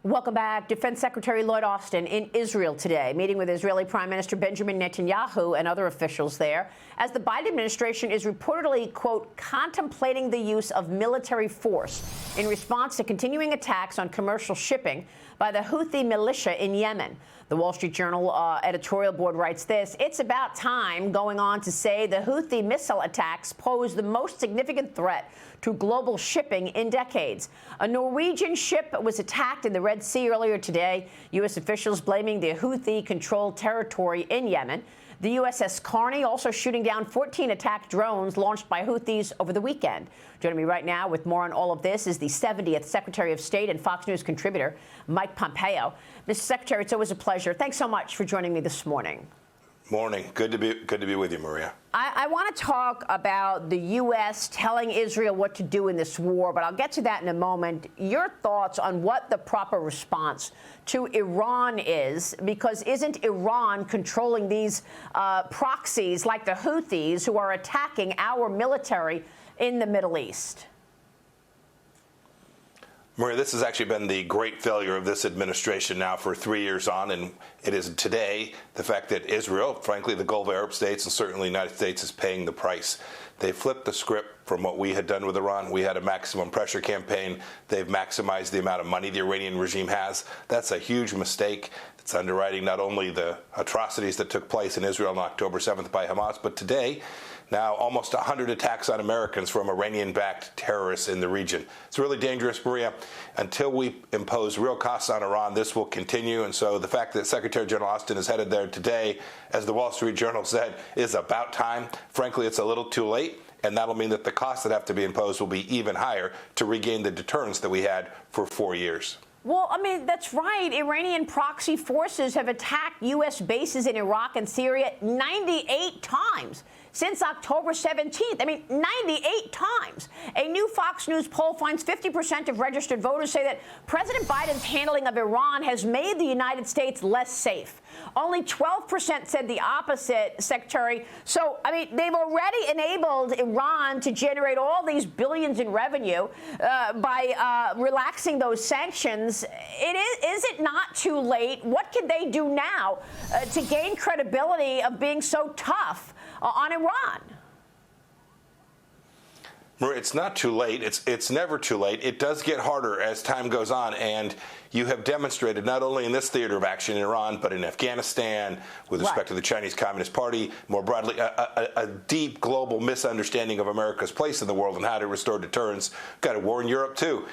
Welcome back. Defense Secretary Lloyd Austin in Israel today, meeting with Israeli Prime Minister Benjamin Netanyahu and other officials there, as the Biden administration is reportedly, quote, contemplating the use of military force in response to continuing attacks on commercial shipping by the Houthi militia in Yemen. The Wall Street Journal editorial board writes this: it's about time, going on to say the Houthi missile attacks pose the most significant threat to global shipping in decades. A Norwegian ship was attacked in the Red Sea earlier today, U.S. officials blaming the Houthi-controlled territory in Yemen. The USS Carney also shooting down 14 attack drones launched by Houthis over the weekend. Joining me right now with more on all of this is the 70th Secretary of State and Fox News contributor, Mike Pompeo. Mr. Secretary, it's always a pleasure. Thanks so much for joining me this morning. Morning. Good to be with you, Maria. I want to talk about the U.S. telling Israel what to do in this war, but I'll get to that in a moment. Your thoughts on what the proper response to Iran is, because isn't Iran controlling these proxies like the Houthis who are attacking our military in the Middle East? Maria, this has actually been the great failure of this administration now for 3 years on, and it is today the fact that Israel, frankly, the Gulf Arab states, and certainly the United States is paying the price. They flipped the script from what we had done with Iran. We had a maximum pressure campaign. They've maximized the amount of money the Iranian regime has. That's a huge mistake. It's underwriting not only the atrocities that took place in Israel on October 7th by Hamas, but today, now almost 100 attacks on Americans from Iranian-backed terrorists in the region. It's really dangerous, Maria. Until we impose real costs on Iran, this will continue. And so the fact that Secretary General Austin is headed there today, as the Wall Street Journal said, is about time. Frankly, it's a little too late. And that'll mean that the costs that have to be imposed will be even higher to regain the deterrence that we had for 4 years. Well, I mean, that's right. Iranian proxy forces have attacked U.S. bases in Iraq and Syria 98 times since October 17th. I mean, 98 times. A new Fox News poll finds 50% of registered voters say that President Biden's handling of Iran has made the United States less safe. Only 12% said the opposite, Secretary. So, I mean, they've already enabled Iran to generate all these billions in revenue by relaxing those sanctions. Is it not too late? What can they do now to gain credibility of being so tough on Iran? Maria, it's not too late. It's never too late. It does get harder as time goes on, and you have demonstrated not only in this theater of action in Iran, but in Afghanistan, with respect to the Chinese Communist Party, more broadly, a deep global misunderstanding of America's place in the world and how to restore deterrence. Got a war in Europe, too.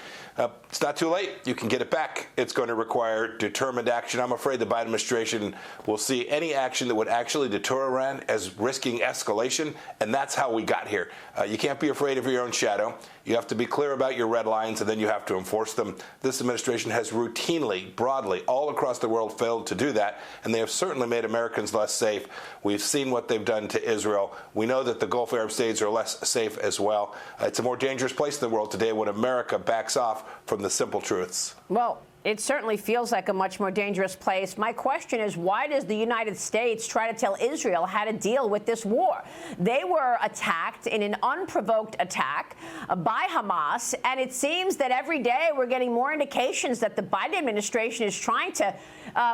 It's not too late. You can get it back. It's going to require determined action. I'm afraid the Biden administration will see any action that would actually deter Iran as risking escalation, and that's how we got here. You can't be afraid of your own shadow. You have to be clear about your red lines, and then you have to enforce them. This administration has routinely, broadly, all across the world failed to do that, and they have certainly made Americans less safe. We've seen what they've done to Israel. We know that the Gulf Arab states are less safe as well. It's a more dangerous place in the world today when America backs off from the simple truths. Well, it certainly feels like a much more dangerous place. My question is, why does the United States try to tell Israel how to deal with this war? They were attacked in an unprovoked attack by Hamas, and it seems that every day we're getting more indications that the Biden administration is trying to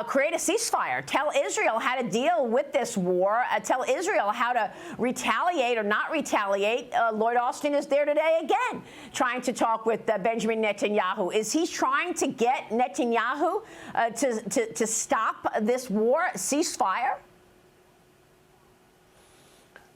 create a ceasefire, tell Israel how to deal with this war, tell Israel how to retaliate or not retaliate. Lloyd Austin is there today again, trying to talk with Benjamin Netanyahu. Is he trying to get Netanyahu to stop this war, ceasefire?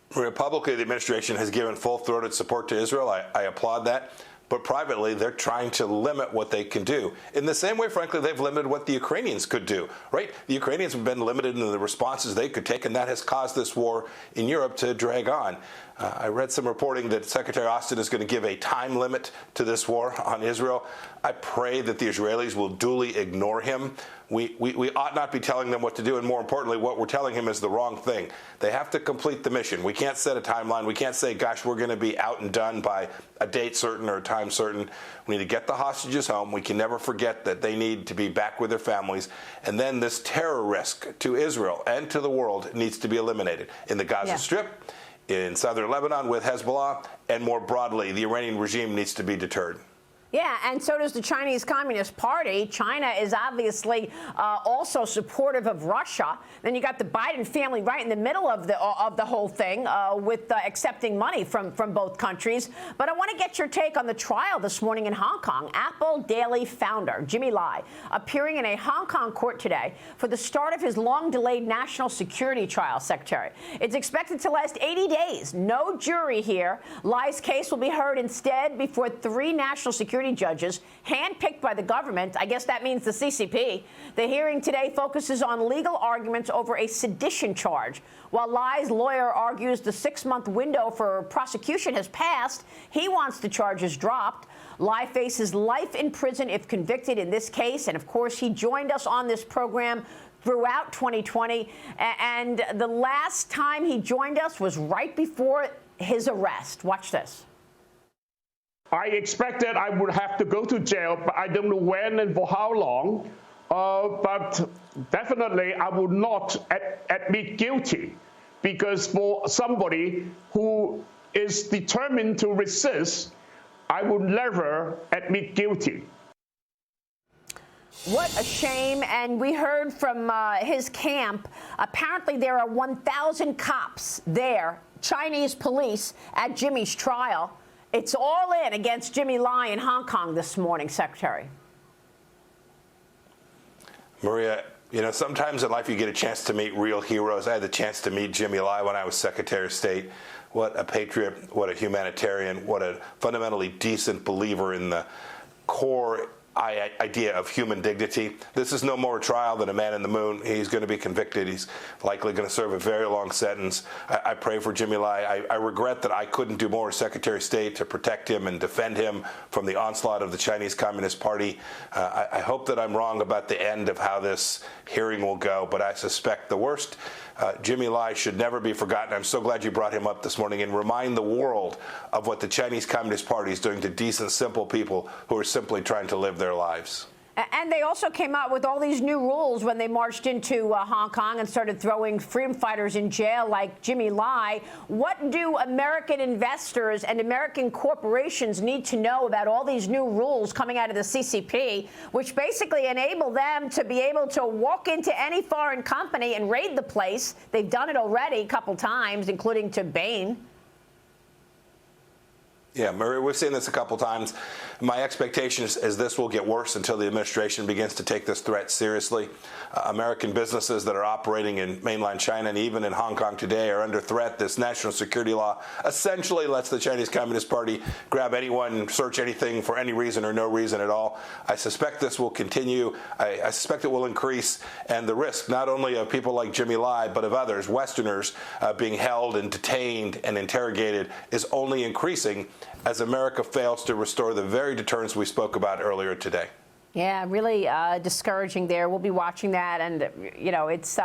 Publicly, the administration has given full-throated support to Israel. I applaud that. But privately, they're trying to limit what they can do. In the same way, frankly, they've limited what the Ukrainians could do, right? The Ukrainians have been limited in the responses they could take, and that has caused this war in Europe to drag on. I read some reporting that Secretary Austin is going to give a time limit to this war on Israel. I pray that the Israelis will duly ignore him. We ought not be telling them what to do, and more importantly, what we're telling him is the wrong thing. They have to complete the mission. We can't set a timeline. We can't say, gosh, we're going to be out and done by a date certain or a time certain. We need to get the hostages home. We can never forget that they need to be back with their families. And then this terror risk to Israel and to the world needs to be eliminated. In the Gaza Strip, in southern Lebanon with Hezbollah, and more broadly, the Iranian regime needs to be deterred. Yeah, and so does the Chinese Communist Party. China is obviously also supportive of Russia. Then you got the Biden family right in the middle of the whole thing with accepting money from both countries. But I want to get your take on the trial this morning in Hong Kong. Apple Daily founder Jimmy Lai appearing in a Hong Kong court today for the start of his long-delayed national security trial, Secretary. It's expected to last 80 days. No jury here. Lai's case will be heard instead before 3 national security judges handpicked by the government. I guess that means the CCP. The hearing today focuses on legal arguments over a sedition charge. While Lai's lawyer argues the 6-month window for prosecution has passed, he wants the charges dropped. Lai faces life in prison if convicted in this case. And of course, he joined us on this program throughout 2020. And the last time he joined us was right before his arrest. Watch this. I expected I would have to go to jail, but I don't know when and for how long. But definitely I would not admit guilty, because for somebody who is determined to resist, I would never admit guilty. What a shame. And we heard from his camp. Apparently there are 1,000 cops there, Chinese police, at Jimmy's trial. It's all in against Jimmy Lai in Hong Kong this morning, Secretary. Maria, you know, sometimes in life you get a chance to meet real heroes. I had the chance to meet Jimmy Lai when I was Secretary of State. What a patriot, what a humanitarian, what a fundamentally decent believer in the core idea of human dignity. This is no more a trial than a man in the moon. He's going to be convicted. He's likely going to serve a very long sentence. I pray for Jimmy Lai. I regret that I couldn't do more as Secretary of State to protect him and defend him from the onslaught of the Chinese Communist Party. I hope that I'm wrong about the end of how this hearing will go, but I suspect the worst. Jimmy Lai should never be forgotten. I'm so glad you brought him up this morning, and remind the world of what the Chinese Communist Party is doing to decent, simple people who are simply trying to live their lives. And they also came out with all these new rules when they marched into Hong Kong and started throwing freedom fighters in jail like Jimmy Lai. What do American investors and American corporations need to know about all these new rules coming out of the CCP, which basically enable them to be able to walk into any foreign company and raid the place? They've done it already a couple times, including to Bain. Yeah, Murray, we've seen this a couple times. My expectation is this will get worse until the administration begins to take this threat seriously. American businesses that are operating in mainland China and even in Hong Kong today are under threat. This national security law essentially lets the Chinese Communist Party grab anyone, search anything for any reason or no reason at all. I suspect this will continue. I suspect it will increase. And the risk not only of people like Jimmy Lai, but of others, Westerners, being held and detained and interrogated is only increasing as America fails to restore the very deterrence we spoke about earlier today. Yeah, really discouraging there. We'll be watching that. And, you know, it's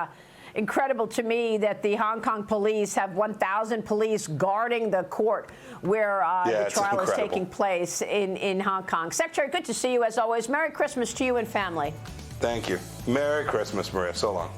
incredible to me that the Hong Kong police have 1,000 police guarding the court where the trial is taking place in Hong Kong. Secretary, good to see you as always. Merry Christmas to you and family. Thank you. Merry Christmas, Maria. So long.